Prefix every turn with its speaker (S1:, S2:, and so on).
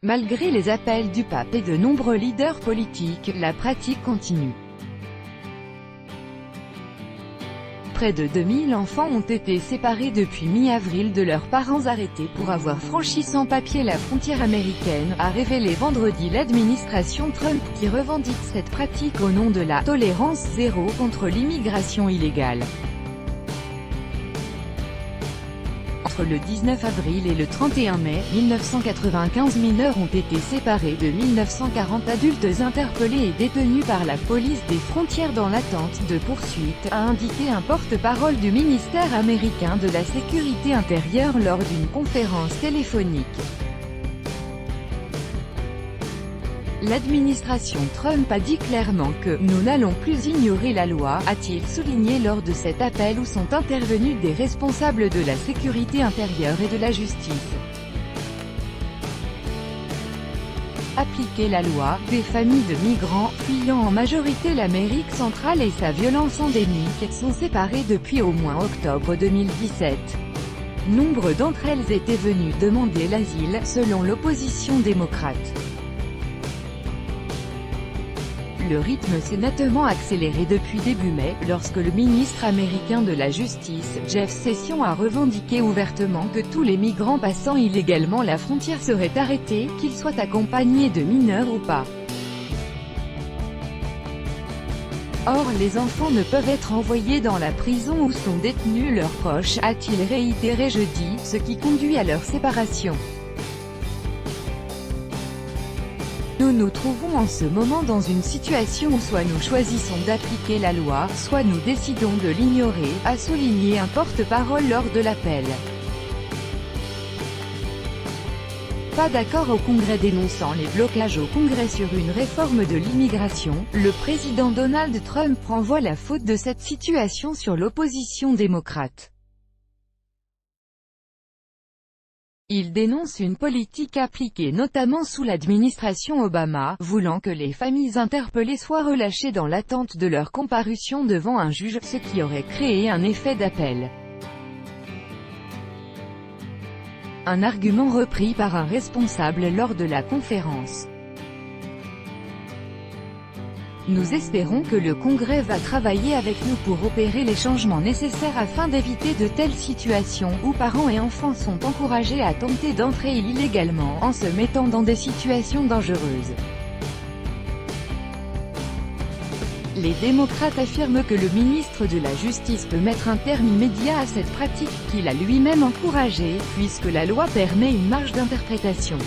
S1: Malgré les appels du pape et de nombreux leaders politiques, la pratique continue. Près de 2000 enfants ont été séparés depuis mi-avril de leurs parents arrêtés pour avoir franchi sans papier la frontière américaine, a révélé vendredi l'administration Trump, qui revendique cette pratique au nom de la « tolérance zéro » contre l'immigration illégale. Entre le 19 avril et le 31 mai, 1995 mineurs ont été séparés de 1940 adultes interpellés et détenus par la police des frontières dans l'attente de poursuites, a indiqué un porte-parole du ministère américain de la Sécurité intérieure lors d'une conférence téléphonique. L'administration Trump a dit clairement que « nous n'allons plus ignorer la loi », a-t-il souligné lors de cet appel où sont intervenus des responsables de la sécurité intérieure et de la justice. Appliquer la loi, des familles de migrants, fuyant en majorité l'Amérique centrale et sa violence endémique, sont séparées depuis au moins octobre 2017. Nombre d'entre elles étaient venues demander l'asile, selon l'opposition démocrate. Le rythme s'est nettement accéléré depuis début mai, lorsque le ministre américain de la Justice, Jeff Sessions, a revendiqué ouvertement que tous les migrants passant illégalement la frontière seraient arrêtés, qu'ils soient accompagnés de mineurs ou pas. Or, les enfants ne peuvent être envoyés dans la prison où sont détenus leurs proches, a-t-il réitéré jeudi, ce qui conduit à leur séparation. Nous nous trouvons en ce moment dans une situation où soit nous choisissons d'appliquer la loi, soit nous décidons de l'ignorer, a souligné un porte-parole lors de l'appel. Pas d'accord au Congrès dénonçant les blocages au Congrès sur une réforme de l'immigration, le président Donald Trump renvoie la faute de cette situation sur l'opposition démocrate. Il dénonce une politique appliquée notamment sous l'administration Obama, voulant que les familles interpellées soient relâchées dans l'attente de leur comparution devant un juge, ce qui aurait créé un effet d'appel. Un argument repris par un responsable lors de la conférence. Nous espérons que le Congrès va travailler avec nous pour opérer les changements nécessaires afin d'éviter de telles situations, où parents et enfants sont encouragés à tenter d'entrer illégalement, en se mettant dans des situations dangereuses. Les démocrates affirment que le ministre de la Justice peut mettre un terme immédiat à cette pratique, qu'il a lui-même encouragée, puisque la loi permet une marge d'interprétation.